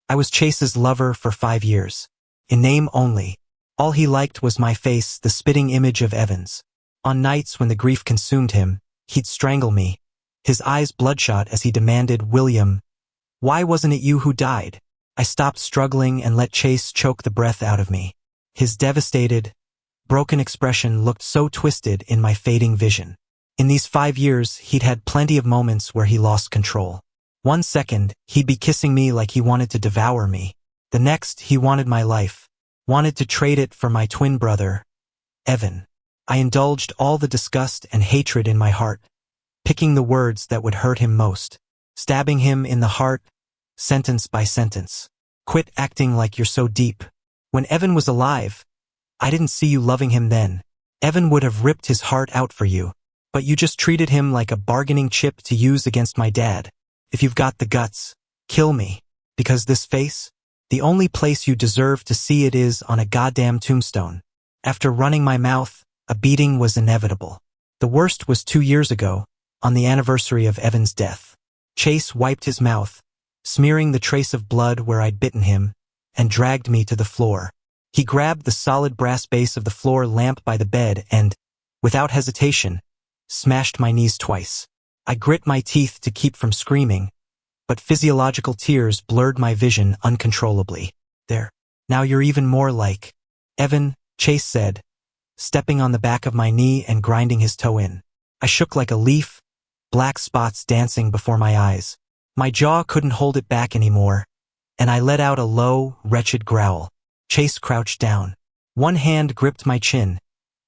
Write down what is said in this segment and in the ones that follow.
I was Chase's lover for 5 years. In name only. All he liked was my face, the spitting image of Evan's. On nights when the grief consumed him, he'd strangle me, his eyes bloodshot as he demanded, "William, why wasn't it you who died?" I stopped struggling and let Chase choke the breath out of me. His devastated, broken expression looked so twisted in my fading vision. In these 5 years, he'd had plenty of moments where he lost control. One second, he'd be kissing me like he wanted to devour me. The next, he wanted my life, wanted to trade it for my twin brother, Evan. I indulged all the disgust and hatred in my heart, picking the words that would hurt him most, stabbing him in the heart, sentence by sentence. Quit acting like you're so deep. When Evan was alive, I didn't see you loving him then. Evan would have ripped his heart out for you, but you just treated him like a bargaining chip to use against my dad. If you've got the guts, kill me, because this face, the only place you deserve to see it is on a goddamn tombstone. After running my mouth, a beating was inevitable. The worst was 2 years ago, on the anniversary of Evan's death. Chase wiped his mouth, smearing the trace of blood where I'd bitten him, and dragged me to the floor. He grabbed the solid brass base of the floor lamp by the bed and, without hesitation, smashed my knees twice. I grit my teeth to keep from screaming, but physiological tears blurred my vision uncontrollably. "There. Now you're even more like Evan," Chase said, stepping on the back of my knee and grinding his toe in. I shook like a leaf, black spots dancing before my eyes. My jaw couldn't hold it back anymore, and I let out a low, wretched growl. Chase crouched down. One hand gripped my chin,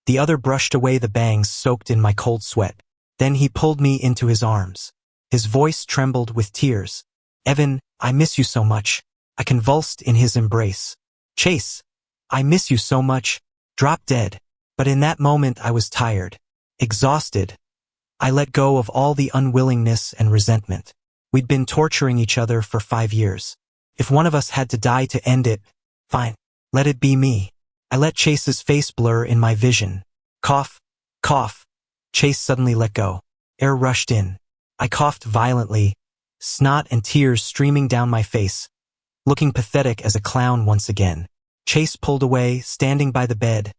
the other brushed away the bangs soaked in my cold sweat. Then he pulled me into his arms. His voice trembled with tears. "Evan, I miss you so much." I convulsed in his embrace. "Chase, I miss you so much." Drop dead. But in that moment I was tired, exhausted. I let go of all the unwillingness and resentment. We'd been torturing each other for 5 years. If one of us had to die to end it, fine. Let it be me. I let Chase's face blur in my vision. Cough, cough. Chase suddenly let go. Air rushed in. I coughed violently, snot and tears streaming down my face, looking pathetic as a clown once again. Chase pulled away, standing by the bed,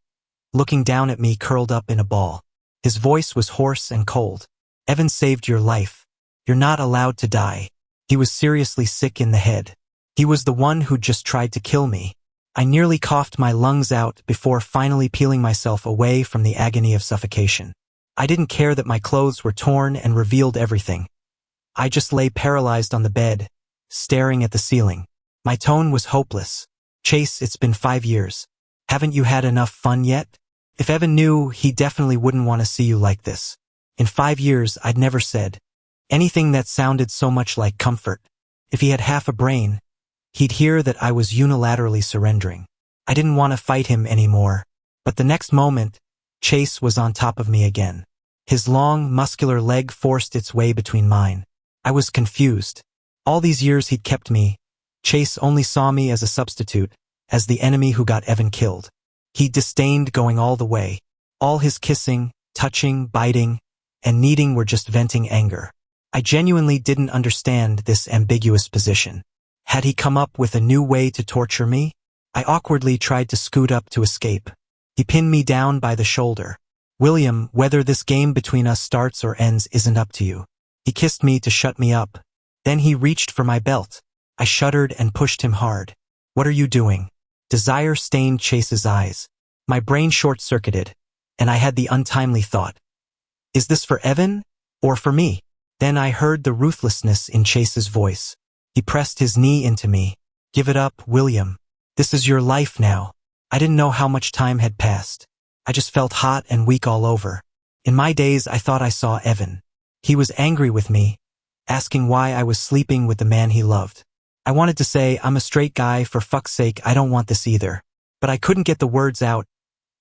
looking down at me curled up in a ball. His voice was hoarse and cold. "Evan saved your life. You're not allowed to die." He was seriously sick in the head. He was the one who just tried to kill me. I nearly coughed my lungs out before finally peeling myself away from the agony of suffocation. I didn't care that my clothes were torn and revealed everything. I just lay paralyzed on the bed, staring at the ceiling. My tone was hopeless. "Chase, it's been 5 years. Haven't you had enough fun yet? If Evan knew, he definitely wouldn't want to see you like this. In 5 years, I'd never said anything that sounded so much like comfort. If he had half a brain, he'd hear that I was unilaterally surrendering. I didn't want to fight him anymore. But the next moment, Chase was on top of me again. His long, muscular leg forced its way between mine. I was confused. All these years he'd kept me. Chase only saw me as a substitute, as the enemy who got Evan killed. He disdained going all the way. All his kissing, touching, biting, and kneading were just venting anger. I genuinely didn't understand this ambiguous position. Had he come up with a new way to torture me? I awkwardly tried to scoot up to escape. He pinned me down by the shoulder. "William, whether this game between us starts or ends isn't up to you." He kissed me to shut me up. Then he reached for my belt. I shuddered and pushed him hard. "What are you doing?" Desire stained Chase's eyes. My brain short-circuited, and I had the untimely thought, "Is this for Evan or for me?" Then I heard the ruthlessness in Chase's voice. He pressed his knee into me. "Give it up, William. This is your life now." I didn't know how much time had passed. I just felt hot and weak all over. In my days, I thought I saw Evan. He was angry with me, asking why I was sleeping with the man he loved. I wanted to say, "I'm a straight guy, for fuck's sake, I don't want this either." But I couldn't get the words out,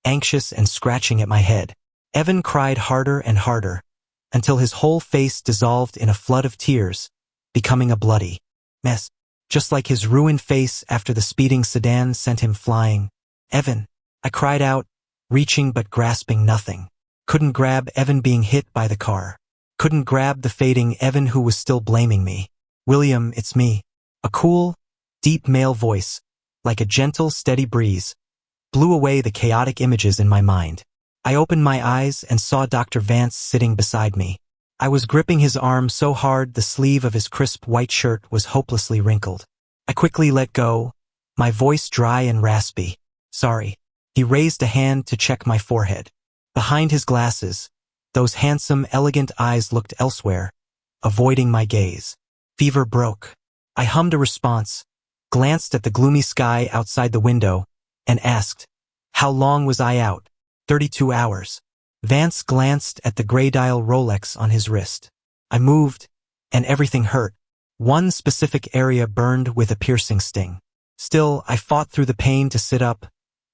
anxious and scratching at my head. Evan cried harder and harder, until his whole face dissolved in a flood of tears, becoming a bloody mess, just like his ruined face after the speeding sedan sent him flying. "Evan," I cried out, reaching but grasping nothing. Couldn't grab Evan being hit by the car. Couldn't grab the fading Evan who was still blaming me. "William, it's me." A cool, deep male voice, like a gentle, steady breeze, blew away the chaotic images in my mind. I opened my eyes and saw Dr. Vance sitting beside me. I was gripping his arm so hard the sleeve of his crisp white shirt was hopelessly wrinkled. I quickly let go, my voice dry and raspy. Sorry. He raised a hand to check my forehead. Behind his glasses, those handsome, elegant eyes looked elsewhere, avoiding my gaze. Fever broke. I hummed a response, glanced at the gloomy sky outside the window, and asked, how long was I out? 32 hours. Vance glanced at the gray dial Rolex on his wrist. I moved, and everything hurt. One specific area burned with a piercing sting. Still, I fought through the pain to sit up,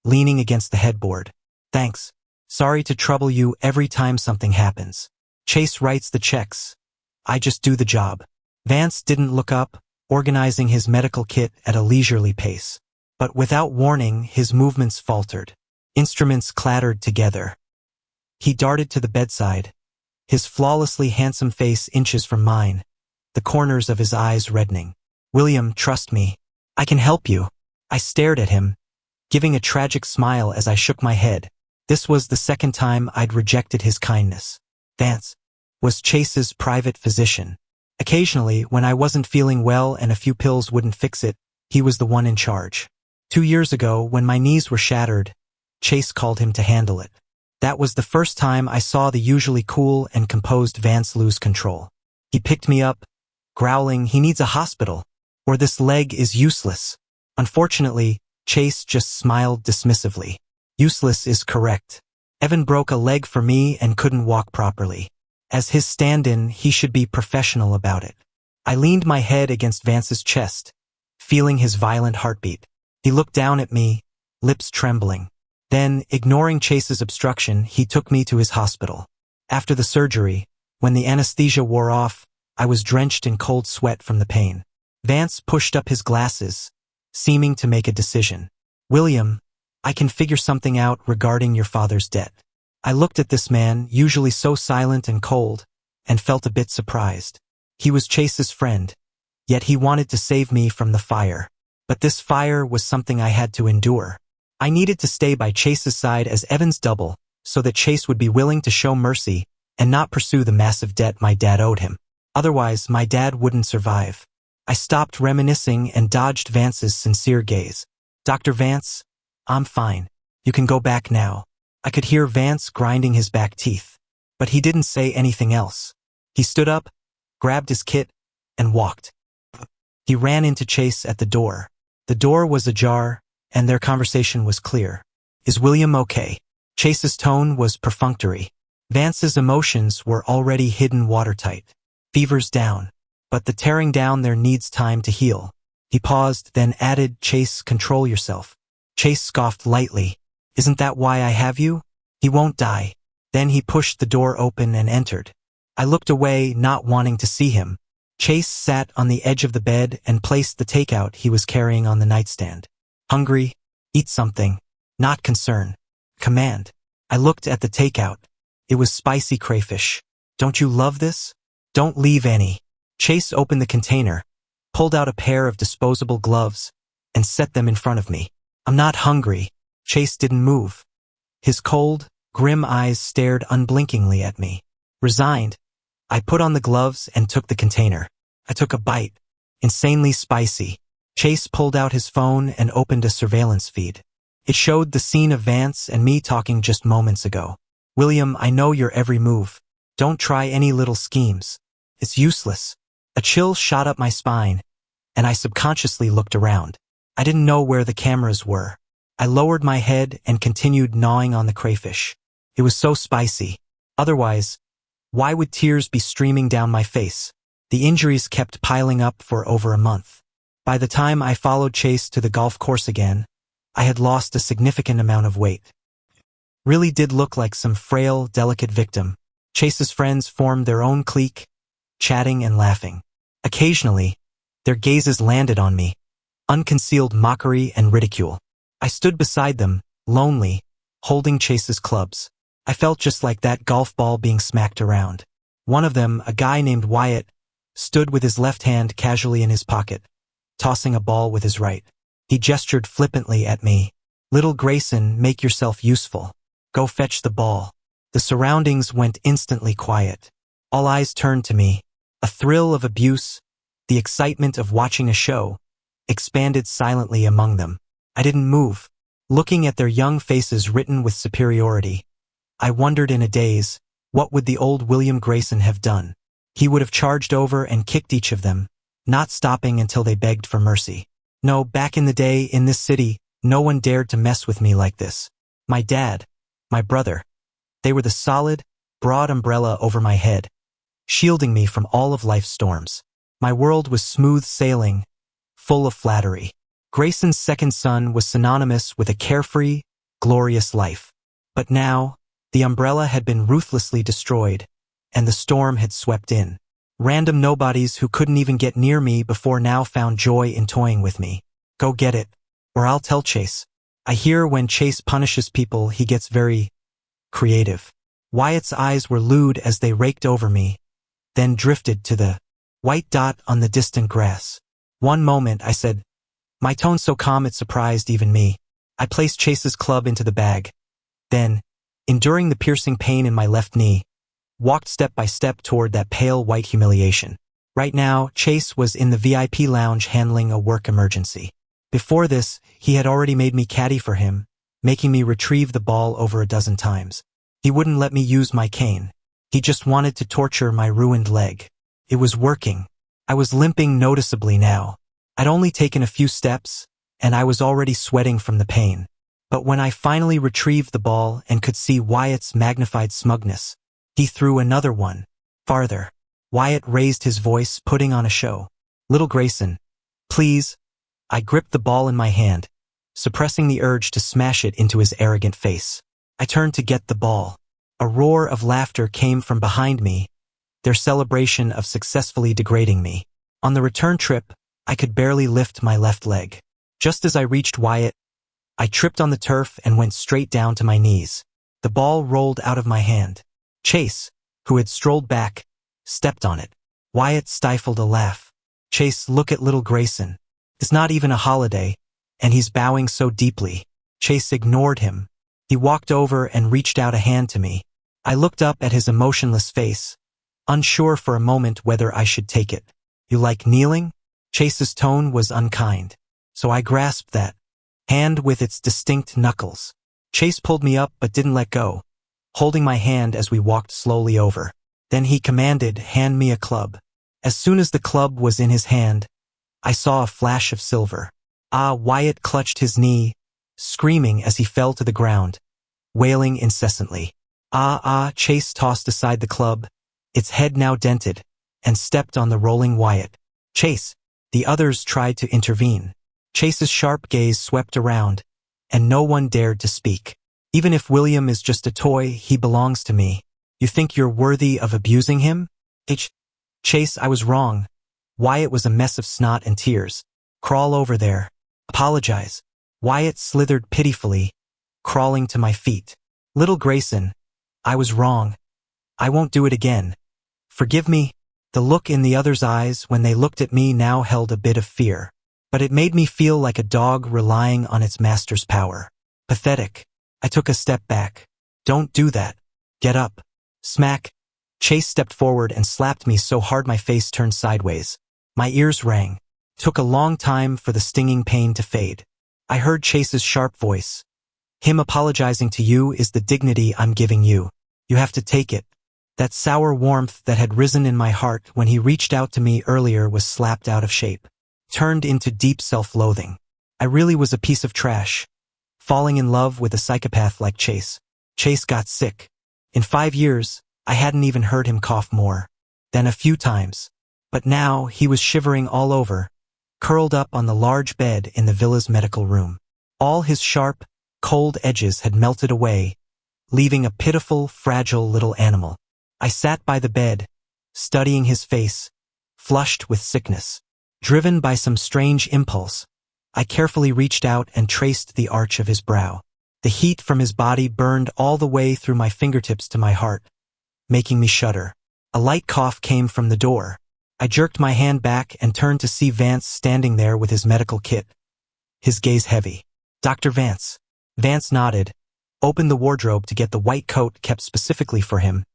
leaning against the headboard. Thanks. Sorry to trouble you every time something happens. Chase writes the checks. I just do the job. Vance didn't look up, organizing his medical kit at a leisurely pace. But without warning, his movements faltered. Instruments clattered together. He darted to the bedside, his flawlessly handsome face inches from mine, the corners of his eyes reddening. William, trust me. I can help you. I stared at him, giving a tragic smile as I shook my head. This was the second time I'd rejected his kindness. Vance was Chase's private physician. Occasionally, when I wasn't feeling well and a few pills wouldn't fix it, he was the one in charge. 2 years ago, when my knees were shattered, Chase called him to handle it. That was the first time I saw the usually cool and composed Vance lose control. He picked me up, growling, he needs a hospital, or this leg is useless. Unfortunately, Chase just smiled dismissively. Useless is correct. Evan broke a leg for me and couldn't walk properly. As his stand-in, he should be professional about it. I leaned my head against Vance's chest, feeling his violent heartbeat. He looked down at me, lips trembling. Then, ignoring Chase's obstruction, he took me to his hospital. After the surgery, when the anesthesia wore off, I was drenched in cold sweat from the pain. Vance pushed up his glasses, seeming to make a decision. William, I can figure something out regarding your father's debt. I looked at this man, usually so silent and cold, and felt a bit surprised. He was Chase's friend, yet he wanted to save me from the fire. But this fire was something I had to endure. I needed to stay by Chase's side as Evan's double, so that Chase would be willing to show mercy and not pursue the massive debt my dad owed him. Otherwise, my dad wouldn't survive. I stopped reminiscing and dodged Vance's sincere gaze. Dr. Vance, I'm fine. You can go back now. I could hear Vance grinding his back teeth. But he didn't say anything else. He stood up, grabbed his kit, and walked. He ran into Chase at the door. The door was ajar, and their conversation was clear. Is William okay? Chase's tone was perfunctory. Vance's emotions were already hidden watertight. Fever's down. But the tearing down there needs time to heal. He paused, then added, Chase, control yourself. Chase scoffed lightly. Isn't that why I have you? He won't die. Then he pushed the door open and entered. I looked away, not wanting to see him. Chase sat on the edge of the bed and placed the takeout he was carrying on the nightstand. Hungry? Eat something. Not concern. Command. I looked at the takeout. It was spicy crayfish. Don't you love this? Don't leave any. Chase opened the container, pulled out a pair of disposable gloves, and set them in front of me. I'm not hungry. Chase didn't move. His cold, grim eyes stared unblinkingly at me. Resigned, I put on the gloves and took the container. I took a bite. Insanely spicy. Chase pulled out his phone and opened a surveillance feed. It showed the scene of Vance and me talking just moments ago. William, I know your every move. Don't try any little schemes. It's useless. A chill shot up my spine, and I subconsciously looked around. I didn't know where the cameras were. I lowered my head and continued gnawing on the crayfish. It was so spicy. Otherwise, why would tears be streaming down my face? The injuries kept piling up for over a month. By the time I followed Chase to the golf course again, I had lost a significant amount of weight. Really did look like some frail, delicate victim. Chase's friends formed their own clique, chatting and laughing. Occasionally, their gazes landed on me, unconcealed mockery and ridicule. I stood beside them, lonely, holding Chase's clubs. I felt just like that golf ball being smacked around. One of them, a guy named Wyatt, stood with his left hand casually in his pocket, tossing a ball with his right. He gestured flippantly at me. "Little Grayson, make yourself useful. Go fetch the ball." The surroundings went instantly quiet. All eyes turned to me. A thrill of abuse, the excitement of watching a show, expanded silently among them. I didn't move, looking at their young faces written with superiority. I wondered in a daze, what would the old William Grayson have done? He would have charged over and kicked each of them, not stopping until they begged for mercy. No, back in the day, in this city, no one dared to mess with me like this. My dad, my brother, they were the solid, broad umbrella over my head, shielding me from all of life's storms. My world was smooth sailing, full of flattery. Grayson's second son was synonymous with a carefree, glorious life. But now, the umbrella had been ruthlessly destroyed, and the storm had swept in. Random nobodies who couldn't even get near me before now found joy in toying with me. Go get it, or I'll tell Chase. I hear when Chase punishes people, he gets very creative. Wyatt's eyes were lewd as they raked over me, then drifted to the white dot on the distant grass. One moment I said, my tone so calm it surprised even me. I placed Chase's club into the bag. Then, enduring the piercing pain in my left knee, walked step by step toward that pale white humiliation. Right now, Chase was in the VIP lounge handling a work emergency. Before this, he had already made me caddy for him, making me retrieve the ball over a dozen times. He wouldn't let me use my cane. He just wanted to torture my ruined leg. It was working. I was limping noticeably now. I'd only taken a few steps, and I was already sweating from the pain. But when I finally retrieved the ball and could see Wyatt's magnified smugness, he threw another one, farther. Wyatt raised his voice, putting on a show. Little Grayson, please. I gripped the ball in my hand, suppressing the urge to smash it into his arrogant face. I turned to get the ball. A roar of laughter came from behind me, their celebration of successfully degrading me. On the return trip, I could barely lift my left leg. Just as I reached Wyatt, I tripped on the turf and went straight down to my knees. The ball rolled out of my hand. Chase, who had strolled back, stepped on it. Wyatt stifled a laugh. Chase, look at little Grayson. It's not even a holiday, and he's bowing so deeply. Chase ignored him. He walked over and reached out a hand to me. I looked up at his emotionless face, unsure for a moment whether I should take it. You like kneeling? Chase's tone was unkind, so I grasped that hand with its distinct knuckles. Chase pulled me up but didn't let go, holding my hand as we walked slowly over. Then he commanded, hand me a club. As soon as the club was in his hand, I saw a flash of silver. Wyatt clutched his knee, screaming as he fell to the ground, wailing incessantly. Chase tossed aside the club, its head now dented, and stepped on the rolling Wyatt. Chase! The others tried to intervene. Chase's sharp gaze swept around, and no one dared to speak. Even if William is just a toy, he belongs to me. You think you're worthy of abusing him? Chase, I was wrong. Wyatt was a mess of snot and tears. Crawl over there. Apologize. Wyatt slithered pitifully, crawling to my feet. Little Grayson, I was wrong. I won't do it again. Forgive me. The look in the others' eyes when they looked at me now held a bit of fear. But it made me feel like a dog relying on its master's power. Pathetic. I took a step back. Don't do that. Get up. Smack. Chase stepped forward and slapped me so hard my face turned sideways. My ears rang. Took a long time for the stinging pain to fade. I heard Chase's sharp voice. Him apologizing to you is the dignity I'm giving you. You have to take it. That sour warmth that had risen in my heart when he reached out to me earlier was slapped out of shape, turned into deep self-loathing. I really was a piece of trash, falling in love with a psychopath like Chase. Chase got sick. In 5 years, I hadn't even heard him cough more than a few times. But now he was shivering all over, curled up on the large bed in the villa's medical room. All his sharp, cold edges had melted away, leaving a pitiful, fragile little animal. I sat by the bed, studying his face, flushed with sickness. Driven by some strange impulse, I carefully reached out and traced the arch of his brow. The heat from his body burned all the way through my fingertips to my heart, making me shudder. A light cough came from the door. I jerked my hand back and turned to see Vance standing there with his medical kit, his gaze heavy. "Dr. Vance." Vance nodded, opened the wardrobe to get the white coat kept specifically for him,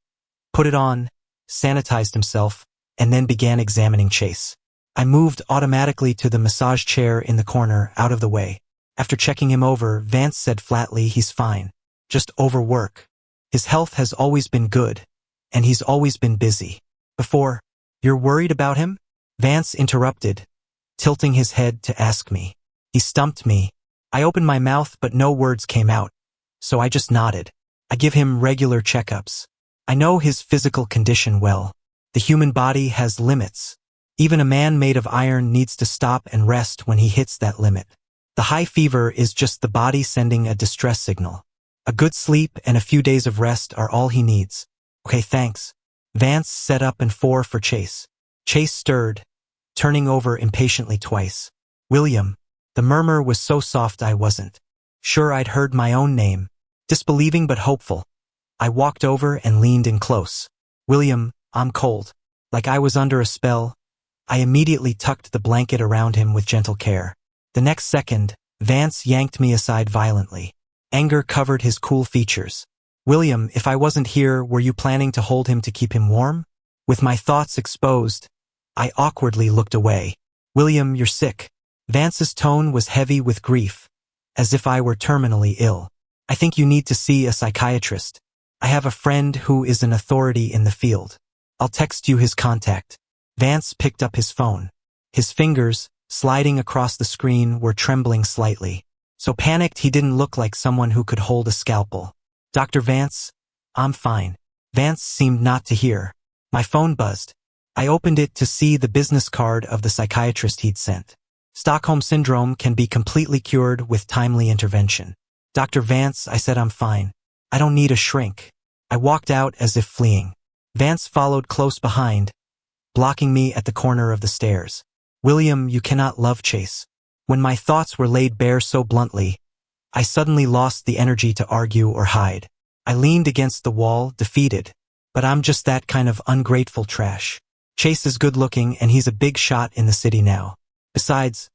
put it on, sanitized himself, and then began examining Chase. I moved automatically to the massage chair in the corner, out of the way. After checking him over, Vance said flatly, "He's fine. Just overwork. His health has always been good, and he's always been busy." "Before, you're worried about him?" Vance interrupted, tilting his head to ask me. He stumped me. I opened my mouth but no words came out, so I just nodded. "I give him regular checkups. I know his physical condition well. The human body has limits. Even a man made of iron needs to stop and rest when he hits that limit. The high fever is just the body sending a distress signal. A good sleep and a few days of rest are all he needs." "Okay, thanks." Vance set up and for Chase. Chase stirred, turning over impatiently twice. "William." The murmur was so soft I wasn't sure I'd heard my own name. Disbelieving but hopeful, I walked over and leaned in close. "William, I'm cold." Like I was under a spell, I immediately tucked the blanket around him with gentle care. The next second, Vance yanked me aside violently. Anger covered his cool features. "William, if I wasn't here, were you planning to hold him to keep him warm?" With my thoughts exposed, I awkwardly looked away. "William, you're sick." Vance's tone was heavy with grief, as if I were terminally ill. "I think you need to see a psychiatrist. I have a friend who is an authority in the field. I'll text you his contact." Vance picked up his phone. His fingers, sliding across the screen, were trembling slightly. So panicked he didn't look like someone who could hold a scalpel. "Dr. Vance, I'm fine." Vance seemed not to hear. My phone buzzed. I opened it to see the business card of the psychiatrist he'd sent. "Stockholm Syndrome can be completely cured with timely intervention." "Dr. Vance," I said, "I'm fine. I don't need a shrink." I walked out as if fleeing. Vance followed close behind, blocking me at the corner of the stairs. "William, you cannot love Chase." When my thoughts were laid bare so bluntly, I suddenly lost the energy to argue or hide. I leaned against the wall, defeated. But I'm just that kind of ungrateful trash. Chase is good looking and he's a big shot in the city now. Besides,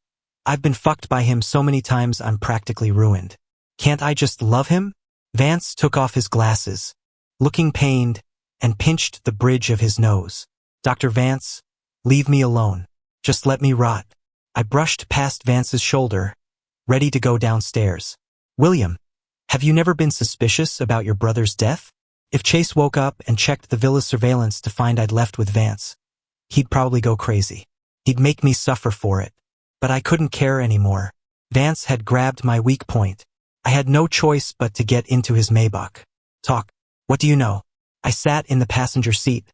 I've been fucked by him so many times I'm practically ruined. Can't I just love him? Vance took off his glasses, looking pained, and pinched the bridge of his nose. "Dr. Vance, leave me alone. Just let me rot." I brushed past Vance's shoulder, ready to go downstairs. "William, have you never been suspicious about your brother's death?" If Chase woke up and checked the villa's surveillance to find I'd left with Vance, he'd probably go crazy. He'd make me suffer for it. But I couldn't care anymore. Vance had grabbed my weak point. I had no choice but to get into his Maybach. "Talk. What do you know?" I sat in the passenger seat,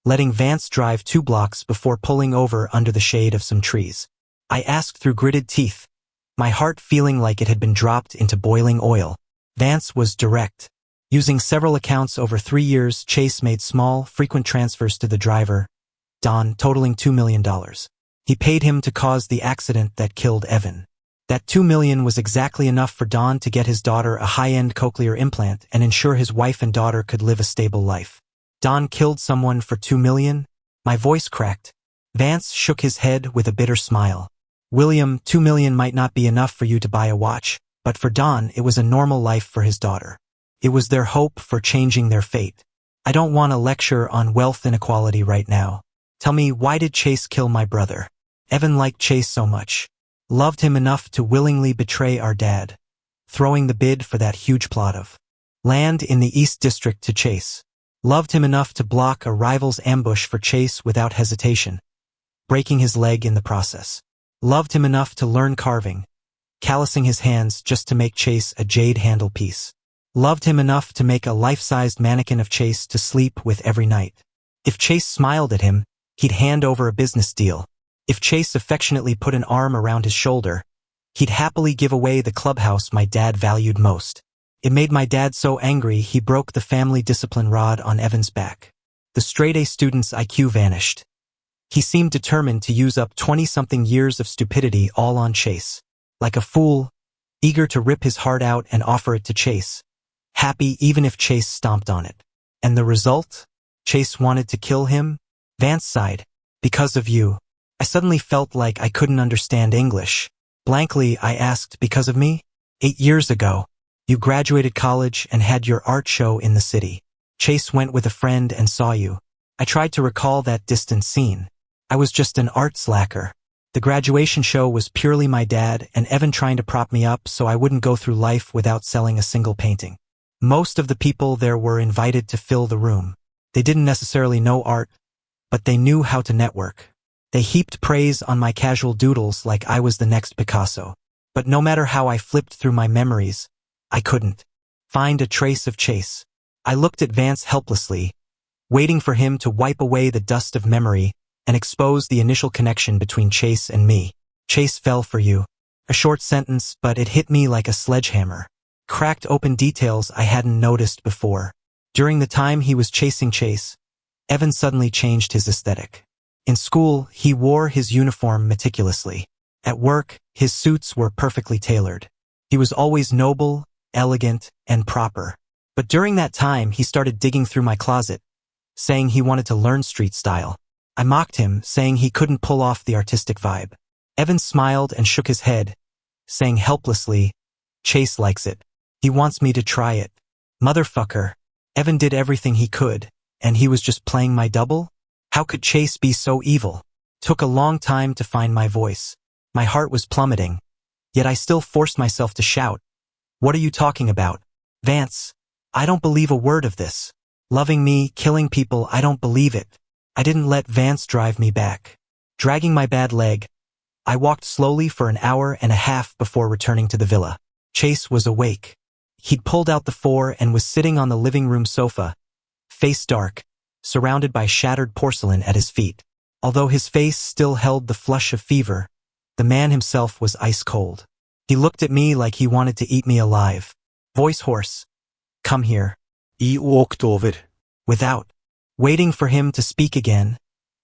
letting Vance drive 2 blocks before pulling over under the shade of some trees. I asked through gritted teeth, my heart feeling like it had been dropped into boiling oil. Vance was direct. Using several accounts over 3 years, Chase made small, frequent transfers to the driver, Don, totaling $2 million. He paid him to cause the accident that killed Evan. That $2 million was exactly enough for Don to get his daughter a high-end cochlear implant and ensure his wife and daughter could live a stable life. Don killed someone for $2 million? My voice cracked. Vance shook his head with a bitter smile. "William, $2 million might not be enough for you to buy a watch, but for Don it was a normal life for his daughter. It was their hope for changing their fate. I don't want to lecture on wealth inequality right now. Tell me, why did Chase kill my brother? Evan liked Chase so much. Loved him enough to willingly betray our dad, throwing the bid for that huge plot of land in the East District to Chase. Loved him enough to block a rival's ambush for Chase without hesitation, breaking his leg in the process. Loved him enough to learn carving, callousing his hands just to make Chase a jade handle piece. Loved him enough to make a life-sized mannequin of Chase to sleep with every night. If Chase smiled at him, he'd hand over a business deal. If Chase affectionately put an arm around his shoulder, he'd happily give away the clubhouse my dad valued most. It made my dad so angry he broke the family discipline rod on Evan's back. The straight-A student's IQ vanished. He seemed determined to use up 20-something years of stupidity all on Chase. Like a fool, eager to rip his heart out and offer it to Chase. Happy even if Chase stomped on it. And the result? Chase wanted to kill him? Vance sighed. Because of you. I suddenly felt like I couldn't understand English. Blankly, I asked, because of me? 8 years ago. You graduated college and had your art show in the city. Chase went with a friend and saw you. I tried to recall that distant scene. I was just an art slacker. The graduation show was purely my dad and Evan trying to prop me up so I wouldn't go through life without selling a single painting. Most of the people there were invited to fill the room. They didn't necessarily know art, but they knew how to network. They heaped praise on my casual doodles like I was the next Picasso. But no matter how I flipped through my memories, I couldn't find a trace of Chase. I looked at Vance helplessly, waiting for him to wipe away the dust of memory and expose the initial connection between Chase and me. Chase fell for you. A short sentence, but it hit me like a sledgehammer. Cracked open details I hadn't noticed before. During the time he was chasing Chase, Evan suddenly changed his aesthetic. In school, he wore his uniform meticulously. At work, his suits were perfectly tailored. He was always noble, elegant, and proper. But during that time, he started digging through my closet, saying he wanted to learn street style. I mocked him, saying he couldn't pull off the artistic vibe. Evan smiled and shook his head, saying helplessly, Chase likes it. He wants me to try it. Motherfucker. Evan did everything he could, and he was just playing my double? How could Chase be so evil? Took a long time to find my voice. My heart was plummeting, yet I still forced myself to shout. What are you talking about? Vance, I don't believe a word of this. Loving me, killing people, I don't believe it. I didn't let Vance drive me back. Dragging my bad leg, I walked slowly for an hour and a half before returning to the villa. Chase was awake. He'd pulled out the 4 and was sitting on the living room sofa, face dark, surrounded by shattered porcelain at his feet. Although his face still held the flush of fever, the man himself was ice cold. He looked at me like he wanted to eat me alive. Voice hoarse. Come here. He walked over. Without waiting for him to speak again,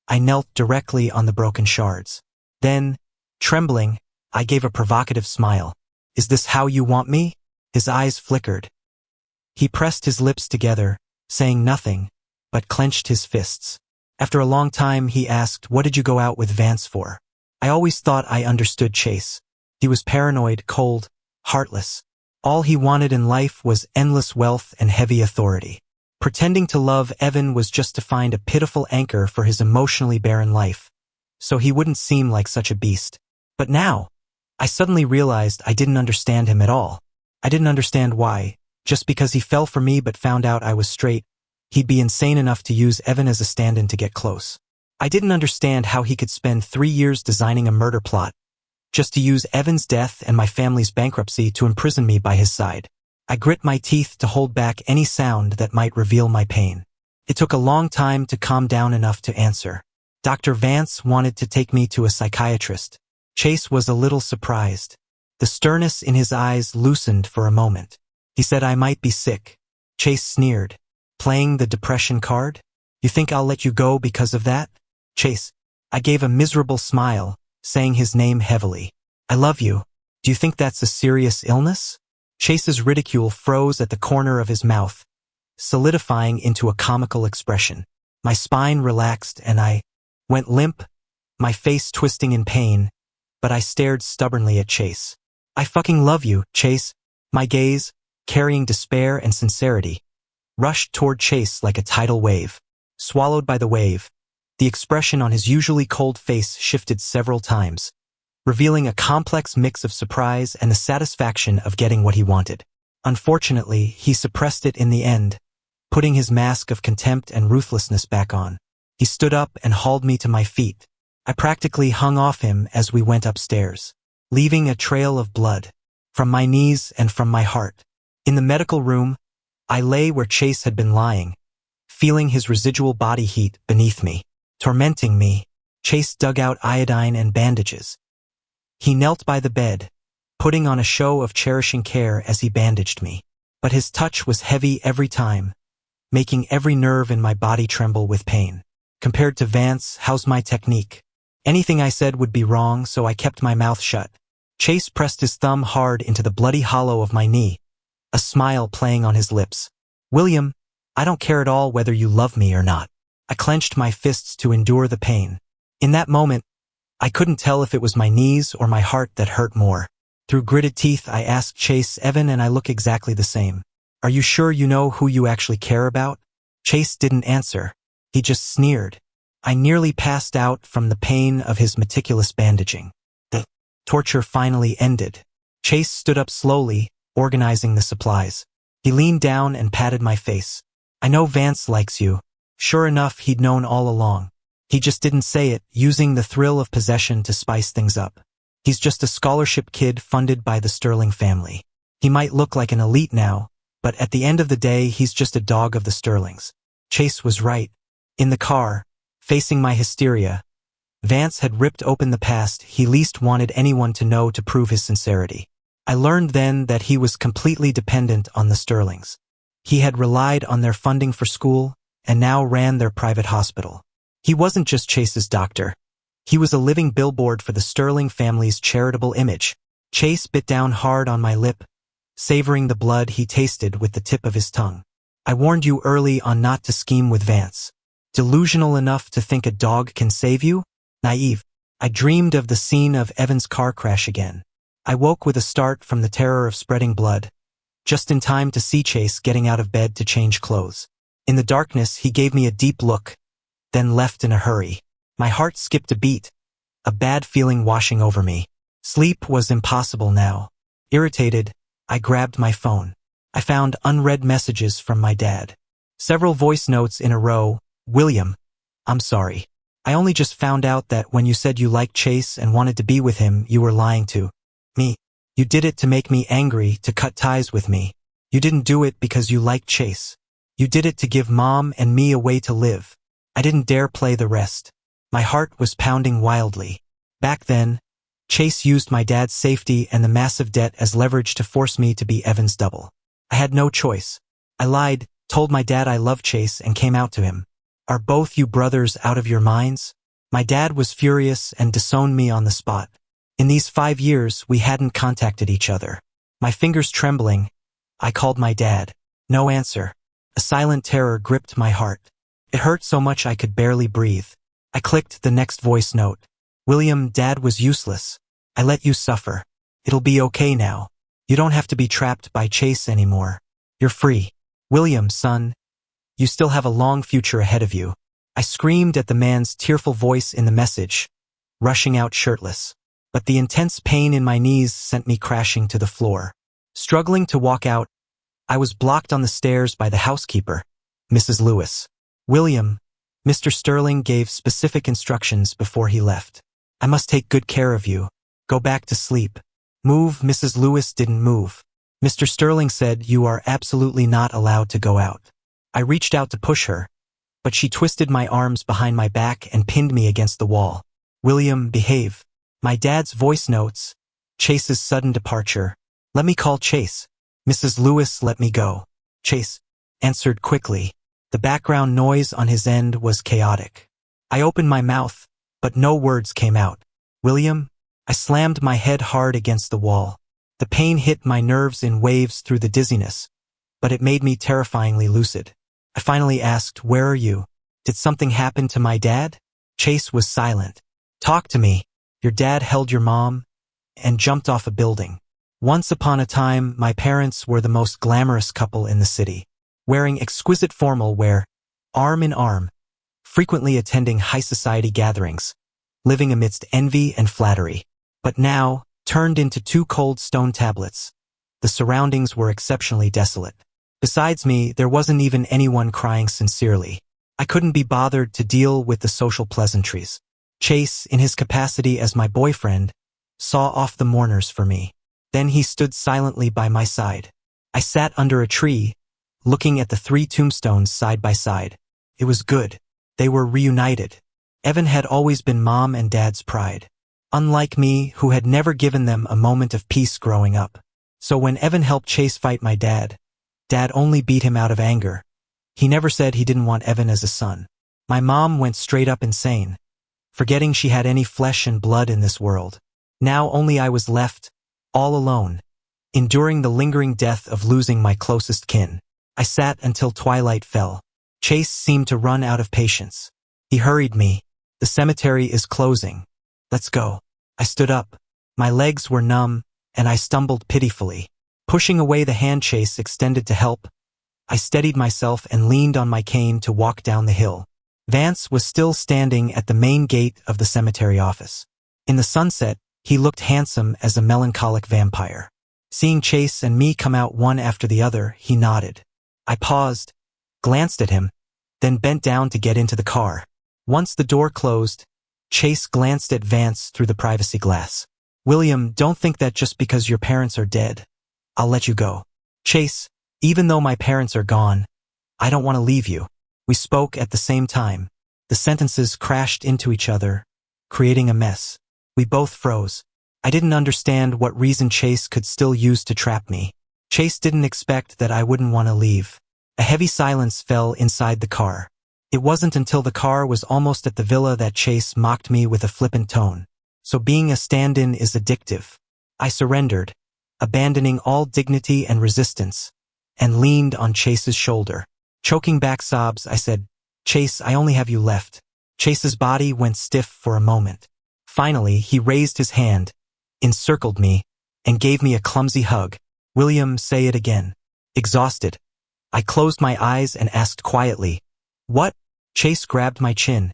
I knelt directly on the broken shards. Then, trembling, I gave a provocative smile. Is this how you want me? His eyes flickered. He pressed his lips together, saying nothing, but clenched his fists. After a long time, he asked, what did you go out with Vance for? I always thought I understood Chase. He was paranoid, cold, heartless. All he wanted in life was endless wealth and heavy authority. Pretending to love Evan was just to find a pitiful anchor for his emotionally barren life, so he wouldn't seem like such a beast. But now, I suddenly realized I didn't understand him at all. I didn't understand why, just because he fell for me but found out I was straight, he'd be insane enough to use Evan as a stand-in to get close. I didn't understand how he could spend 3 years designing a murder plot, just to use Evan's death and my family's bankruptcy to imprison me by his side. I grit my teeth to hold back any sound that might reveal my pain. It took a long time to calm down enough to answer. Dr. Vance wanted to take me to a psychiatrist. Chase was a little surprised. The sternness in his eyes loosened for a moment. He said I might be sick. Chase sneered. Playing the depression card? You think I'll let you go because of that? Chase. I gave a miserable smile, saying his name heavily. I love you. Do you think that's a serious illness? Chase's ridicule froze at the corner of his mouth, solidifying into a comical expression. My spine relaxed and I went limp, my face twisting in pain, but I stared stubbornly at Chase. I fucking love you, Chase. My gaze, carrying despair and sincerity, rushed toward Chase like a tidal wave. Swallowed by the wave, the expression on his usually cold face shifted several times, revealing a complex mix of surprise and the satisfaction of getting what he wanted. Unfortunately, he suppressed it in the end, putting his mask of contempt and ruthlessness back on. He stood up and hauled me to my feet. I practically hung off him as we went upstairs, leaving a trail of blood from my knees and from my heart. In the medical room, I lay where Chase had been lying, feeling his residual body heat beneath me, tormenting me. Chase dug out iodine and bandages. He knelt by the bed, putting on a show of cherishing care as he bandaged me. But his touch was heavy every time, making every nerve in my body tremble with pain. Compared to Vance, how's my technique? Anything I said would be wrong, so I kept my mouth shut. Chase pressed his thumb hard into the bloody hollow of my knee, a smile playing on his lips. William, I don't care at all whether you love me or not. I clenched my fists to endure the pain. In that moment, I couldn't tell if it was my knees or my heart that hurt more. Through gritted teeth, I asked Chase, "Evan and I look exactly the same. Are you sure you know who you actually care about?" Chase didn't answer. He just sneered. I nearly passed out from the pain of his meticulous bandaging. The torture finally ended. Chase stood up slowly, organizing the supplies. He leaned down and patted my face. "I know Vance likes you." Sure enough, he'd known all along. He just didn't say it, using the thrill of possession to spice things up. He's just a scholarship kid funded by the Sterling family. He might look like an elite now, but at the end of the day, he's just a dog of the Sterlings. Chase was right. In the car, facing my hysteria, Vance had ripped open the past he least wanted anyone to know to prove his sincerity. I learned then that he was completely dependent on the Sterlings. He had relied on their funding for school and now ran their private hospital. He wasn't just Chase's doctor. He was a living billboard for the Sterling family's charitable image. Chase bit down hard on my lip, savoring the blood he tasted with the tip of his tongue. "I warned you early on not to scheme with Vance. Delusional enough to think a dog can save you? Naive." I dreamed of the scene of Evan's car crash again. I woke with a start from the terror of spreading blood, just in time to see Chase getting out of bed to change clothes. In the darkness, he gave me a deep look, then left in a hurry. My heart skipped a beat, a bad feeling washing over me. Sleep was impossible now. Irritated, I grabbed my phone. I found unread messages from my dad. Several voice notes in a row. "William, I'm sorry. I only just found out that when you said you liked Chase and wanted to be with him, you were lying to me. You did it to make me angry, to cut ties with me. You didn't do it because you liked Chase. You did it to give Mom and me a way to live. I didn't dare play the rest." My heart was pounding wildly. Back then, Chase used my dad's safety and the massive debt as leverage to force me to be Evan's double. I had no choice. I lied, told my dad I loved Chase, and came out to him. "Are both you brothers out of your minds?" My dad was furious and disowned me on the spot. In these 5 years, we hadn't contacted each other. My fingers trembling, I called my dad. No answer. A silent terror gripped my heart. It hurt so much I could barely breathe. I clicked the next voice note. "William, Dad was useless. I let you suffer. It'll be okay now. You don't have to be trapped by Chase anymore. You're free. William, son, you still have a long future ahead of you." I screamed at the man's tearful voice in the message, rushing out shirtless. But the intense pain in my knees sent me crashing to the floor. Struggling to walk out, I was blocked on the stairs by the housekeeper, Mrs. Lewis. "William, Mr. Sterling gave specific instructions before he left. I must take good care of you. Go back to sleep." "Move." Mrs. Lewis didn't move. "Mr. Sterling said you are absolutely not allowed to go out." I reached out to push her, but she twisted my arms behind my back and pinned me against the wall. "William, behave." My dad's voice notes, Chase's sudden departure. "Let me call Chase." Mrs. Lewis let me go. Chase answered quickly. The background noise on his end was chaotic. I opened my mouth, but no words came out. "William?" I slammed my head hard against the wall. The pain hit my nerves in waves through the dizziness, but it made me terrifyingly lucid. I finally asked, "Where are you? Did something happen to my dad?" Chase was silent. "Talk to me. Your dad held your mom and jumped off a building. Once upon a time, my parents were the most glamorous couple in the city, wearing exquisite formal wear, arm in arm, frequently attending high society gatherings, living amidst envy and flattery. But now, turned into 2 cold stone tablets, the surroundings were exceptionally desolate. Besides me, there wasn't even anyone crying sincerely. I couldn't be bothered to deal with the social pleasantries. Chase, in his capacity as my boyfriend, saw off the mourners for me. Then he stood silently by my side. I sat under a tree, looking at the 3 tombstones side by side. It was good. They were reunited. Evan had always been Mom and Dad's pride, unlike me, who had never given them a moment of peace growing up. So when Evan helped Chase fight my dad, Dad only beat him out of anger. He never said he didn't want Evan as a son. My mom went straight up insane, forgetting she had any flesh and blood in this world. Now only I was left, all alone, enduring the lingering death of losing my closest kin. I sat until twilight fell. Chase seemed to run out of patience. He hurried me, The cemetery is closing. Let's go. I stood up. My legs were numb, and I stumbled pitifully. Pushing away the hand Chase extended to help, I steadied myself and leaned on my cane to walk down the hill. Vance was still standing at the main gate of the cemetery office. In the sunset, he looked handsome as a melancholic vampire. Seeing Chase and me come out one after the other, he nodded. I paused, glanced at him, then bent down to get into the car. Once the door closed, Chase glanced at Vance through the privacy glass. William, don't think that just because your parents are dead, I'll let you go. Chase, even though my parents are gone, I don't want to leave you. We spoke at the same time. The sentences crashed into each other, creating a mess. We both froze. I didn't understand what reason Chase could still use to trap me. Chase didn't expect that I wouldn't want to leave. A heavy silence fell inside the car. It wasn't until the car was almost at the villa that Chase mocked me with a flippant tone. So being a stand-in is addictive. I surrendered, abandoning all dignity and resistance, and leaned on Chase's shoulder. Choking back sobs, I said, Chase, I only have you left. Chase's body went stiff for a moment. Finally, he raised his hand, encircled me, and gave me a clumsy hug. William, say it again. Exhausted, I closed my eyes and asked quietly, what? Chase grabbed my chin,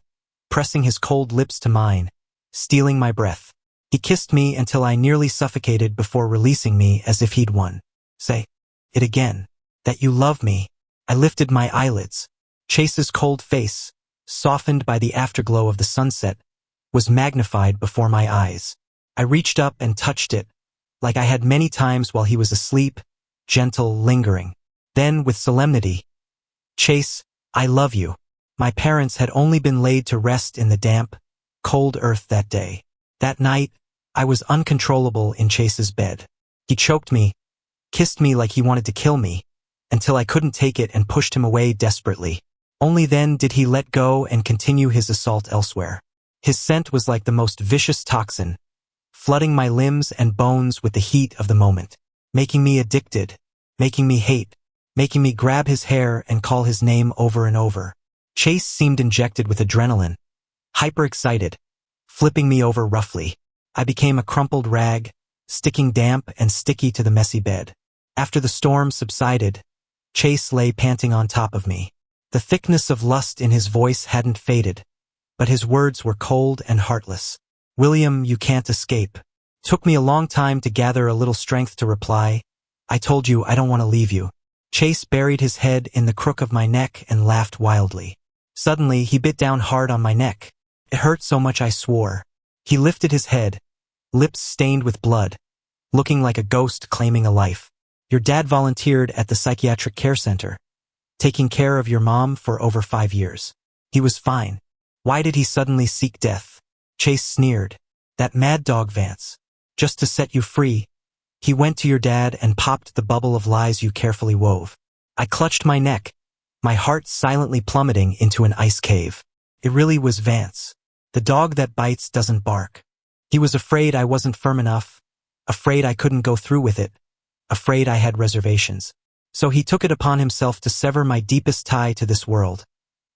pressing his cold lips to mine, stealing my breath. He kissed me until I nearly suffocated before releasing me as if he'd won. Say it again. That you love me. I lifted my eyelids. Chase's cold face, softened by the afterglow of the sunset, was magnified before my eyes. I reached up and touched it, like I had many times while he was asleep, gentle, lingering. Then, with solemnity, Chase, I love you. My parents had only been laid to rest in the damp, cold earth that day. That night, I was uncontrollable in Chase's bed. He choked me, kissed me like he wanted to kill me, until I couldn't take it and pushed him away desperately. Only then did he let go and continue his assault elsewhere. His scent was like the most vicious toxin, flooding my limbs and bones with the heat of the moment, making me addicted, making me hate, making me grab his hair and call his name over and over. Chase seemed injected with adrenaline, hyper-excited, flipping me over roughly. I became a crumpled rag, sticking damp and sticky to the messy bed. After the storm subsided, Chase lay panting on top of me. The thickness of lust in his voice hadn't faded, but his words were cold and heartless. William, you can't escape. Took me a long time to gather a little strength to reply. I told you I don't want to leave you. Chase buried his head in the crook of my neck and laughed wildly. Suddenly, he bit down hard on my neck. It hurt so much I swore. He lifted his head, lips stained with blood, looking like a ghost claiming a life. Your dad volunteered at the psychiatric care center, taking care of your mom for over 5 years. He was fine. Why did he suddenly seek death? Chase sneered. That mad dog Vance. Just to set you free, he went to your dad and popped the bubble of lies you carefully wove. I clutched my neck, my heart silently plummeting into an ice cave. It really was Vance. The dog that bites doesn't bark. He was afraid I wasn't firm enough, afraid I couldn't go through with it, afraid I had reservations. So he took it upon himself to sever my deepest tie to this world,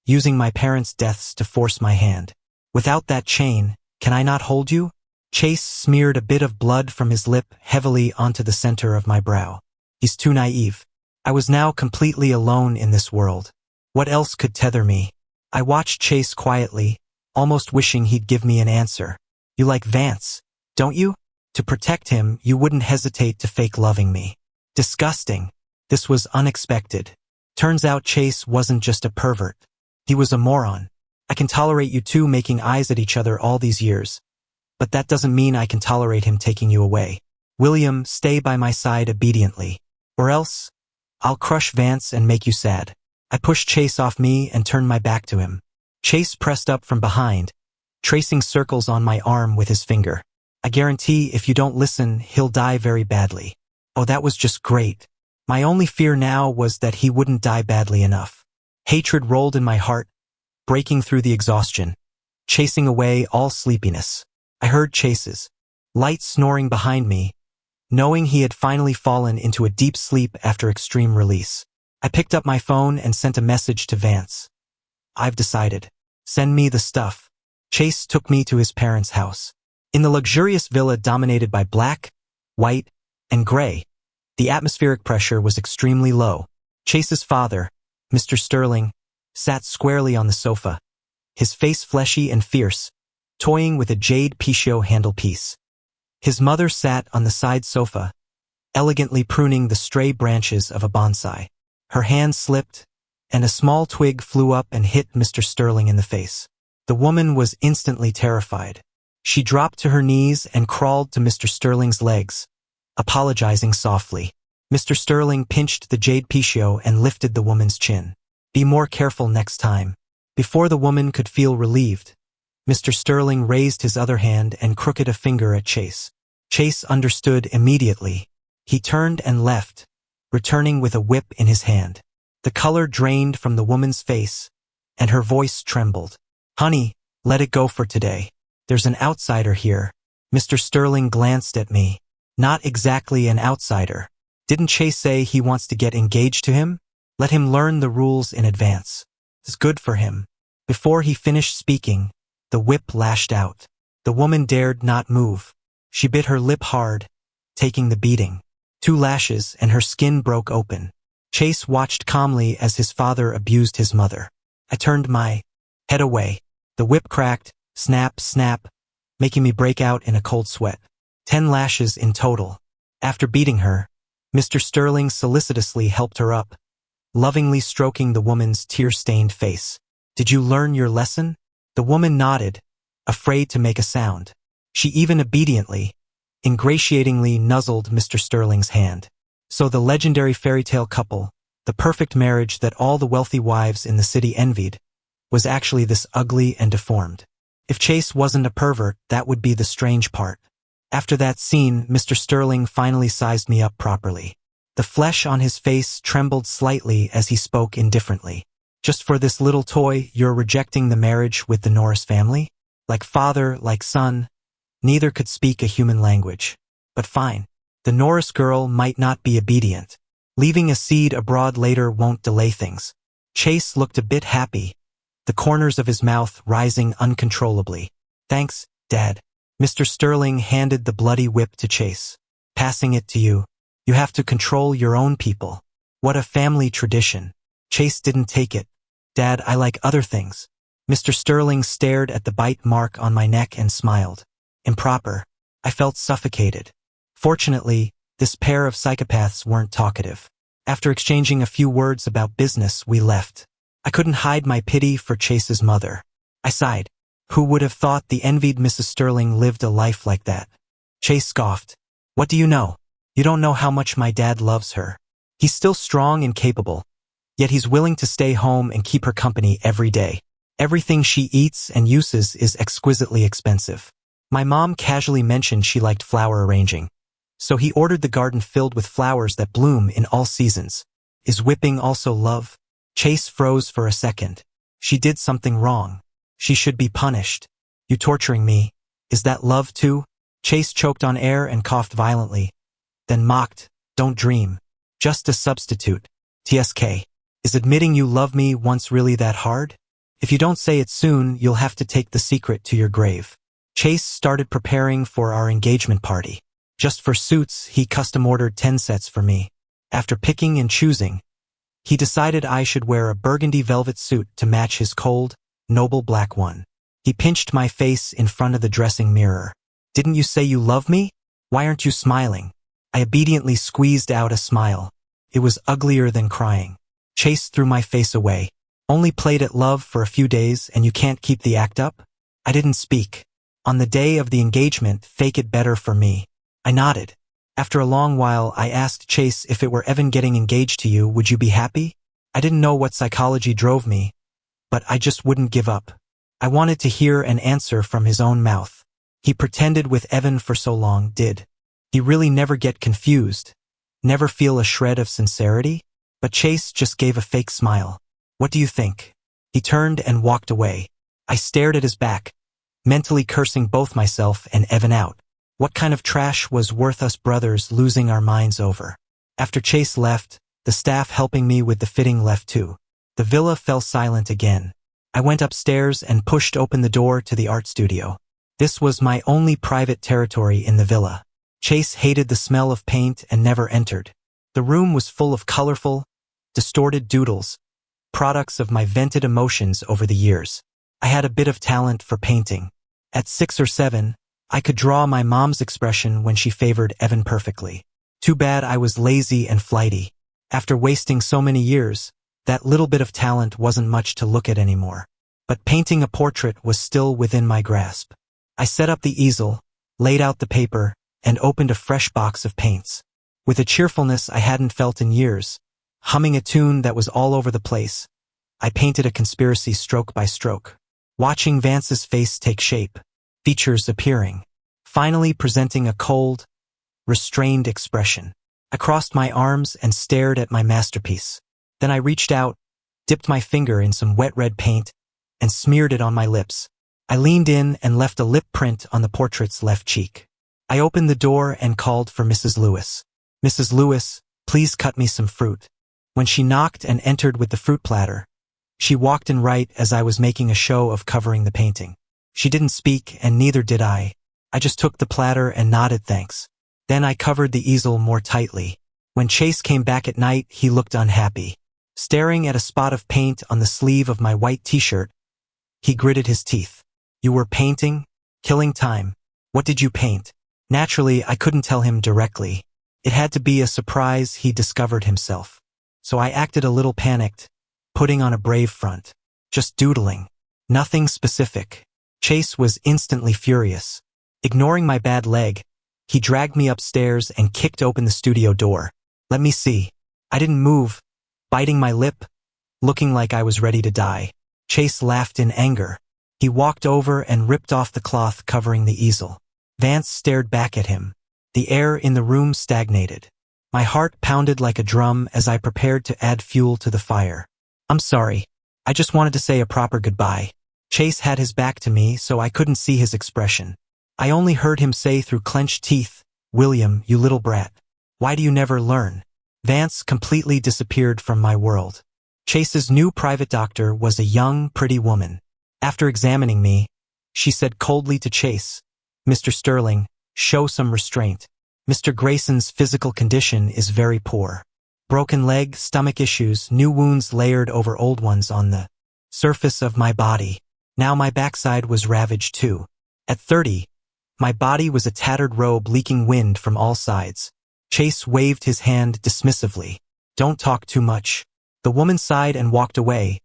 using my parents' deaths to force my hand. Without that chain, can I not hold you? Chase smeared a bit of blood from his lip heavily onto the center of my brow. He's too naive. I was now completely alone in this world. What else could tether me? I watched Chase quietly, almost wishing he'd give me an answer. You like Vance, don't you? To protect him, you wouldn't hesitate to fake loving me. Disgusting. This was unexpected. Turns out Chase wasn't just a pervert. He was a moron. I can tolerate you two making eyes at each other all these years, but that doesn't mean I can tolerate him taking you away. William, stay by my side obediently, or else I'll crush Vance and make you sad. I pushed Chase off me and turned my back to him. Chase pressed up from behind, tracing circles on my arm with his finger. I guarantee if you don't listen, he'll die very badly. Oh, that was just great. My only fear now was that he wouldn't die badly enough. Hatred rolled in my heart, breaking through the exhaustion, chasing away all sleepiness. I heard Chase's light snoring behind me, knowing he had finally fallen into a deep sleep after extreme release. I picked up my phone and sent a message to Vance. I've decided. Send me the stuff. Chase took me to his parents' house. In the luxurious villa dominated by black, white, and gray, the atmospheric pressure was extremely low. Chase's father, Mr. Sterling, sat squarely on the sofa, his face fleshy and fierce, toying with a jade Piccio handlepiece. His mother sat on the side sofa, elegantly pruning the stray branches of a bonsai. Her hand slipped, and a small twig flew up and hit Mr. Sterling in the face. The woman was instantly terrified. She dropped to her knees and crawled to Mr. Sterling's legs, apologizing softly. Mr. Sterling pinched the jade Piccio and lifted the woman's chin. "Be more careful next time." Before the woman could feel relieved, Mr. Sterling raised his other hand and crooked a finger at Chase. Chase understood immediately. He turned and left, returning with a whip in his hand. The color drained from the woman's face, and her voice trembled. "Honey, let it go for today. There's an outsider here." Mr. Sterling glanced at me. "Not exactly an outsider. Didn't Chase say he wants to get engaged to him? Let him learn the rules in advance. It's good for him." Before he finished speaking, the whip lashed out. The woman dared not move. She bit her lip hard, taking the beating. 2 lashes and her skin broke open. Chase watched calmly as his father abused his mother. I turned my head away. The whip cracked, snap, snap, making me break out in a cold sweat. 10 lashes in total. After beating her, Mr. Sterling solicitously helped her up, lovingly stroking the woman's tear-stained face. "Did you learn your lesson?" The woman nodded, afraid to make a sound. She even obediently, ingratiatingly nuzzled Mr. Sterling's hand. So the legendary fairy tale couple, the perfect marriage that all the wealthy wives in the city envied, was actually this ugly and deformed. If Chase wasn't a pervert, that would be the strange part. After that scene, Mr. Sterling finally sized me up properly. The flesh on his face trembled slightly as he spoke indifferently. "Just for this little toy, you're rejecting the marriage with the Norris family? Like father, like son, neither could speak a human language. But fine. The Norris girl might not be obedient. Leaving a seed abroad later won't delay things." Chase looked a bit happy, the corners of his mouth rising uncontrollably. "Thanks, Dad." Mr. Sterling handed the bloody whip to Chase. "Passing it to you. You have to control your own people. What a family tradition." Chase didn't take it. "Dad, I like other things." Mr. Sterling stared at the bite mark on my neck and smiled. Improper. I felt suffocated. Fortunately, this pair of psychopaths weren't talkative. After exchanging a few words about business, we left. I couldn't hide my pity for Chase's mother. I sighed. Who would have thought the envied Mrs. Sterling lived a life like that? Chase scoffed. "What do you know? You don't know how much my dad loves her. He's still strong and capable, yet he's willing to stay home and keep her company every day. Everything she eats and uses is exquisitely expensive. My mom casually mentioned she liked flower arranging, so he ordered the garden filled with flowers that bloom in all seasons. Is whipping also love?" Chase froze for a second. "She did something wrong. She should be punished. You torturing me, is that love too?" Chase choked on air and coughed violently, then mocked, "Don't dream. Just a substitute. TSK. Is admitting you love me once really that hard? If you don't say it soon, you'll have to take the secret to your grave." Chase started preparing for our engagement party. Just for suits, he custom-ordered 10 sets for me. After picking and choosing, he decided I should wear a burgundy velvet suit to match his cold, noble black one. He pinched my face in front of the dressing mirror. "Didn't you say you love me? Why aren't you smiling?" I obediently squeezed out a smile. It was uglier than crying. Chase threw my face away. "Only played at love for a few days and you can't keep the act up?" I didn't speak. "On the day of the engagement, fake it better for me." I nodded. After a long while, I asked Chase, "If it were Evan getting engaged to you, would you be happy?" I didn't know what psychology drove me, but I just wouldn't give up. I wanted to hear an answer from his own mouth. He pretended with Evan for so long, did he really never get confused? Never feel a shred of sincerity? But Chase just gave a fake smile. "What do you think?" He turned and walked away. I stared at his back, mentally cursing both myself and Evan out. What kind of trash was worth us brothers losing our minds over? After Chase left, the staff helping me with the fitting left too. The villa fell silent again. I went upstairs and pushed open the door to the art studio. This was my only private territory in the villa. Chase hated the smell of paint and never entered. The room was full of colorful, distorted doodles, products of my vented emotions over the years. I had a bit of talent for painting. At 6 or 7, I could draw my mom's expression when she favored Evan perfectly. Too bad I was lazy and flighty. After wasting so many years, that little bit of talent wasn't much to look at anymore. But painting a portrait was still within my grasp. I set up the easel, laid out the paper, and opened a fresh box of paints. With a cheerfulness I hadn't felt in years, humming a tune that was all over the place, I painted a conspiracy stroke by stroke. Watching Vance's face take shape, features appearing, finally presenting a cold, restrained expression. I crossed my arms and stared at my masterpiece. Then I reached out, dipped my finger in some wet red paint, and smeared it on my lips. I leaned in and left a lip print on the portrait's left cheek. I opened the door and called for Mrs. Lewis. "Mrs. Lewis, please cut me some fruit." When she knocked and entered with the fruit platter, she walked in right as I was making a show of covering the painting. She didn't speak, and neither did I. I just took the platter and nodded thanks. Then I covered the easel more tightly. When Chase came back at night, he looked unhappy. Staring at a spot of paint on the sleeve of my white t-shirt, he gritted his teeth. "You were painting? Killing time. What did you paint?" Naturally, I couldn't tell him directly. It had to be a surprise he discovered himself. So I acted a little panicked, putting on a brave front. "Just doodling. Nothing specific." Chase was instantly furious. Ignoring my bad leg, he dragged me upstairs and kicked open the studio door. "Let me see." I didn't move, biting my lip, looking like I was ready to die. Chase laughed in anger. He walked over and ripped off the cloth covering the easel. Vance stared back at him. The air in the room stagnated. My heart pounded like a drum as I prepared to add fuel to the fire. "I'm sorry. I just wanted to say a proper goodbye." Chase had his back to me, so I couldn't see his expression. I only heard him say through clenched teeth, "William, you little brat. Why do you never learn?" Vance completely disappeared from my world. Chase's new private doctor was a young, pretty woman. After examining me, she said coldly to Chase, "Mr. Sterling, show some restraint. Mr. Grayson's physical condition is very poor. Broken leg, stomach issues, new wounds layered over old ones on the surface of my body. Now my backside was ravaged too. At 30, my body was a tattered robe leaking wind from all sides." Chase waved his hand dismissively. "Don't talk too much." The woman sighed and walked away,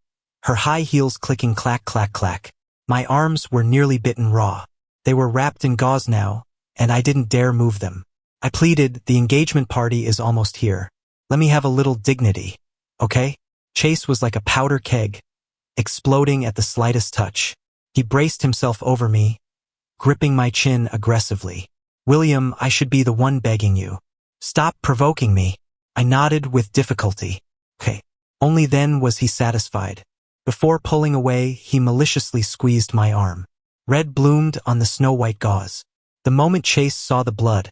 her high heels clicking clack, clack, clack. My arms were nearly bitten raw. They were wrapped in gauze now, and I didn't dare move them. I pleaded, "The engagement party is almost here. Let me have a little dignity, okay?" Chase was like a powder keg, exploding at the slightest touch. He braced himself over me, gripping my chin aggressively. "William, I should be the one begging you. Stop provoking me." I nodded with difficulty. "Okay." Only then was he satisfied. Before pulling away, he maliciously squeezed my arm. Red bloomed on the snow-white gauze. The moment Chase saw the blood,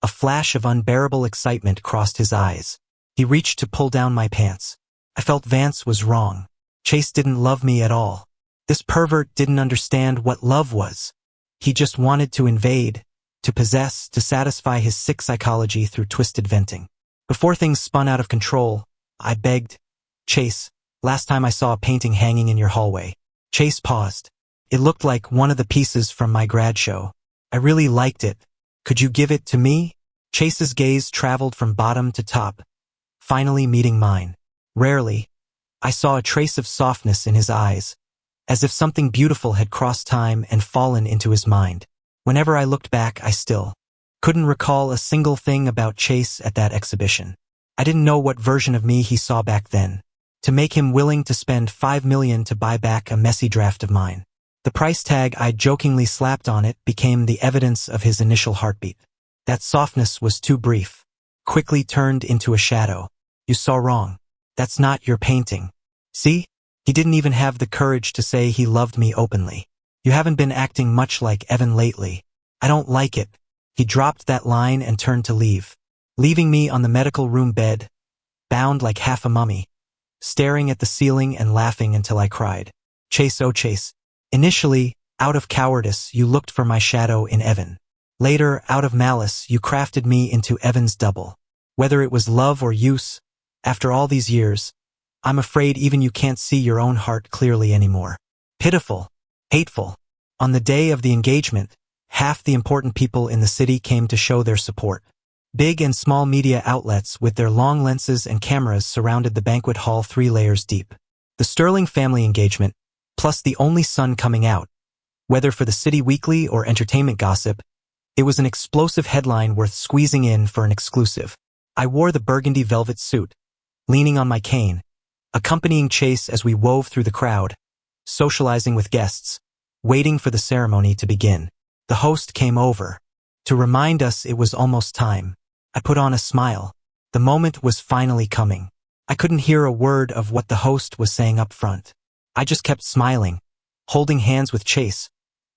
a flash of unbearable excitement crossed his eyes. He reached to pull down my pants. I felt Vance was wrong. Chase didn't love me at all. This pervert didn't understand what love was. He just wanted to invade, to possess, to satisfy his sick psychology through twisted venting. Before things spun out of control, I begged, "Chase, last time I saw a painting hanging in your hallway." Chase paused. "It looked like one of the pieces from my grad show. I really liked it. Could you give it to me?" Chase's gaze traveled from bottom to top, finally meeting mine. Rarely, I saw a trace of softness in his eyes, as if something beautiful had crossed time and fallen into his mind. Whenever I looked back, I still couldn't recall a single thing about Chase at that exhibition. I didn't know what version of me he saw back then, to make him willing to spend $5 million to buy back a messy draft of mine. The price tag I jokingly slapped on it became the evidence of his initial heartbeat. That softness was too brief, quickly turned into a shadow. "You saw wrong. That's not your painting. See?" He didn't even have the courage to say he loved me openly. "You haven't been acting much like Evan lately. I don't like it." He dropped that line and turned to leave, leaving me on the medical room bed, bound like half a mummy, staring at the ceiling and laughing until I cried. Chase, oh Chase. Initially, out of cowardice, you looked for my shadow in Evan. Later, out of malice, you crafted me into Evan's double. Whether it was love or use, after all these years, I'm afraid even you can't see your own heart clearly anymore. Pitiful. Hateful. On the day of the engagement, half the important people in the city came to show their support. Big and small media outlets with their long lenses and cameras surrounded the banquet hall 3 layers deep. The Sterling family engagement, plus the only son coming out, whether for the city weekly or entertainment gossip, it was an explosive headline worth squeezing in for an exclusive. I wore the burgundy velvet suit, leaning on my cane, accompanying Chase as we wove through the crowd, socializing with guests, waiting for the ceremony to begin. The host came over to remind us it was almost time. I put on a smile. The moment was finally coming. I couldn't hear a word of what the host was saying up front. I just kept smiling, holding hands with Chase,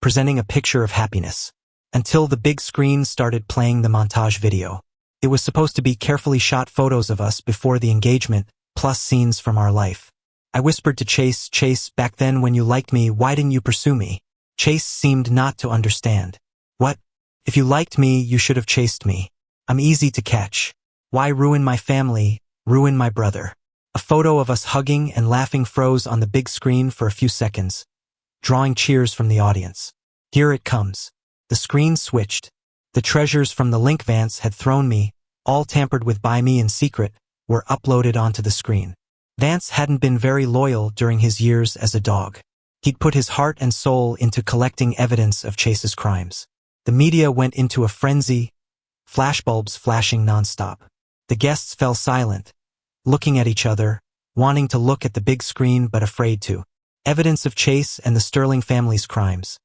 presenting a picture of happiness, until the big screen started playing the montage video. It was supposed to be carefully shot photos of us before the engagement, plus scenes from our life. I whispered to Chase, Chase, back then when you liked me, why didn't you pursue me? Chase seemed not to understand. What? If you liked me, you should have chased me. I'm easy to catch. Why ruin my family, ruin my brother? A photo of us hugging and laughing froze on the big screen for a few seconds, drawing cheers from the audience. Here it comes. The screen switched. The treasures from the link Vance had thrown me, all tampered with by me in secret, were uploaded onto the screen. Vance hadn't been very loyal during his years as a dog. He'd put his heart and soul into collecting evidence of Chase's crimes. The media went into a frenzy, flashbulbs flashing nonstop. The guests fell silent, looking at each other, wanting to look at the big screen but afraid to. Evidence of Chase and the Sterling family's crimes.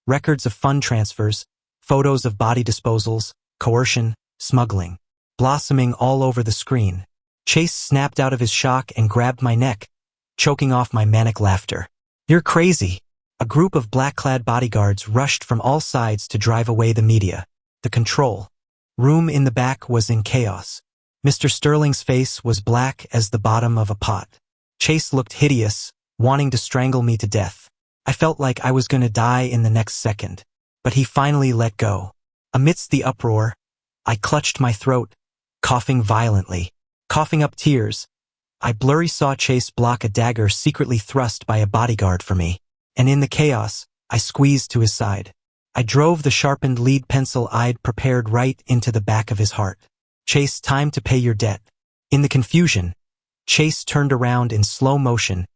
Records of fund transfers, photos of body disposals, coercion, smuggling, blossoming all over the screen. Chase snapped out of his shock and grabbed my neck, choking off my manic laughter. You're crazy. A group of black-clad bodyguards rushed from all sides to drive away the media. The control room in the back was in chaos. Mr. Sterling's face was black as the bottom of a pot. Chase looked hideous, wanting to strangle me to death. I felt like I was going to die in the next second. But he finally let go. Amidst the uproar, I clutched my throat, coughing violently. Coughing up tears, I blurry saw Chase block a dagger secretly thrust by a bodyguard for me. And in the chaos, I squeezed to his side. I drove the sharpened lead pencil I'd prepared right into the back of his heart. Chase, time to pay your debt. In the confusion, Chase turned around in slow motion,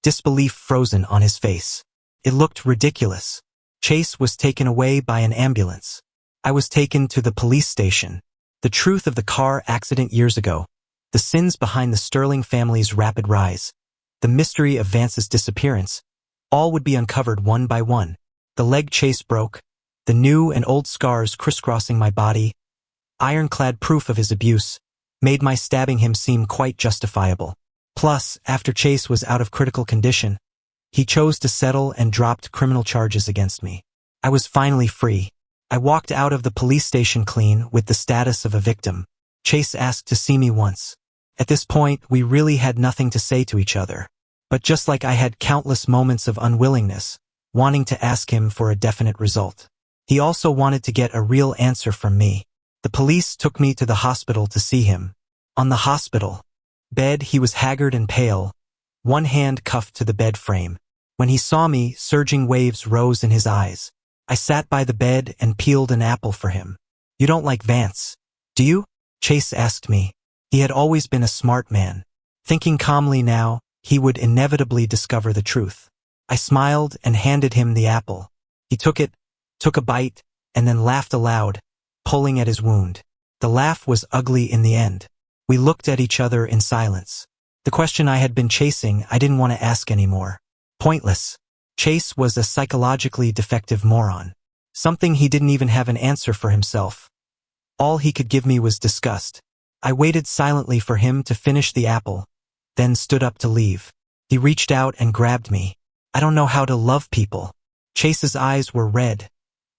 disbelief frozen on his face. It looked ridiculous. Chase was taken away by an ambulance. I was taken to the police station. The truth of the car accident years ago, the sins behind the Sterling family's rapid rise, the mystery of Vance's disappearance, all would be uncovered one by one. The leg Chase broke, the new and old scars crisscrossing my body, ironclad proof of his abuse, made my stabbing him seem quite justifiable. Plus, after Chase was out of critical condition, he chose to settle and dropped criminal charges against me. I was finally free. I walked out of the police station clean with the status of a victim. Chase asked to see me once. At this point, we really had nothing to say to each other. But just like I had countless moments of unwillingness, wanting to ask him for a definite result, he also wanted to get a real answer from me. The police took me to the hospital to see him. On the hospital bed, he was haggard and pale, one hand cuffed to the bed frame. When he saw me, surging waves rose in his eyes. I sat by the bed and peeled an apple for him. You don't like Vance, do you? Chase asked me. He had always been a smart man. Thinking calmly now, he would inevitably discover the truth. I smiled and handed him the apple. He took it, took a bite, and then laughed aloud, pulling at his wound. The laugh was ugly in the end. We looked at each other in silence. The question I had been chasing, I didn't want to ask anymore. Pointless. Chase was a psychologically defective moron. Something he didn't even have an answer for himself. All he could give me was disgust. I waited silently for him to finish the apple, then stood up to leave. He reached out and grabbed me. I don't know how to love people. Chase's eyes were red,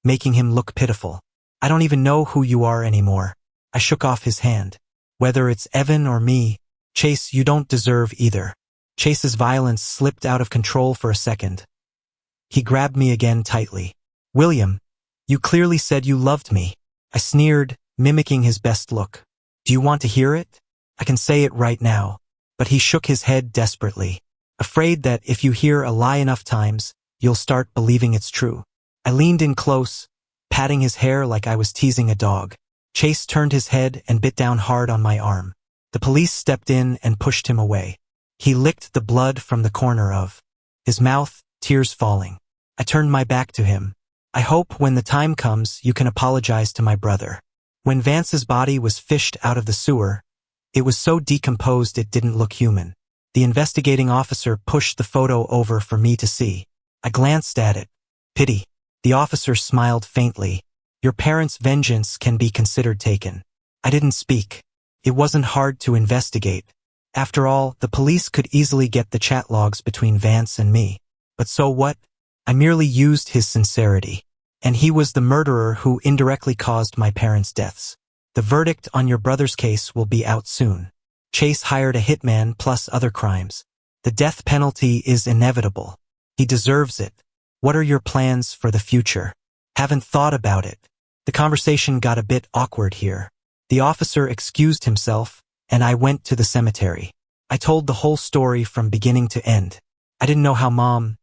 making him look pitiful. I don't even know who you are anymore. I shook off his hand. Whether it's Evan or me, Chase, you don't deserve either. Chase's violence slipped out of control for a second. He grabbed me again tightly. William, you clearly said you loved me. I sneered, mimicking his best look. Do you want to hear it? I can say it right now. But he shook his head desperately, afraid that if you hear a lie enough times, you'll start believing it's true. I leaned in close, patting his hair like I was teasing a dog. Chase turned his head and bit down hard on my arm. The police stepped in and pushed him away. He licked the blood from the corner of his mouth, tears falling. I turned my back to him. I hope when the time comes you can apologize to my brother. When Vance's body was fished out of the sewer, it was so decomposed it didn't look human. The investigating officer pushed the photo over for me to see. I glanced at it. Pity. The officer smiled faintly. Your parents' vengeance can be considered taken. I didn't speak. It wasn't hard to investigate. After all, the police could easily get the chat logs between Vance and me. But so what? I merely used his sincerity. And he was the murderer who indirectly caused my parents' deaths. The verdict on your brother's case will be out soon. Chase hired a hitman plus other crimes. The death penalty is inevitable. He deserves it. What are your plans for the future? Haven't thought about it. The conversation got a bit awkward here. The officer excused himself, and I went to the cemetery. I told the whole story from beginning to end. I didn't know how Mom,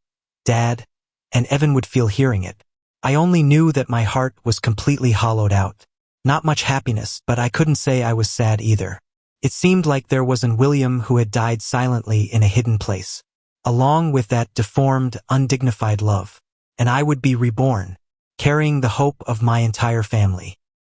Dad, and Evan would feel hearing it. I only knew that my heart was completely hollowed out. Not much happiness, but I couldn't say I was sad either. It seemed like there was an William who had died silently in a hidden place, along with that deformed, undignified love. And I would be reborn, carrying the hope of my entire family.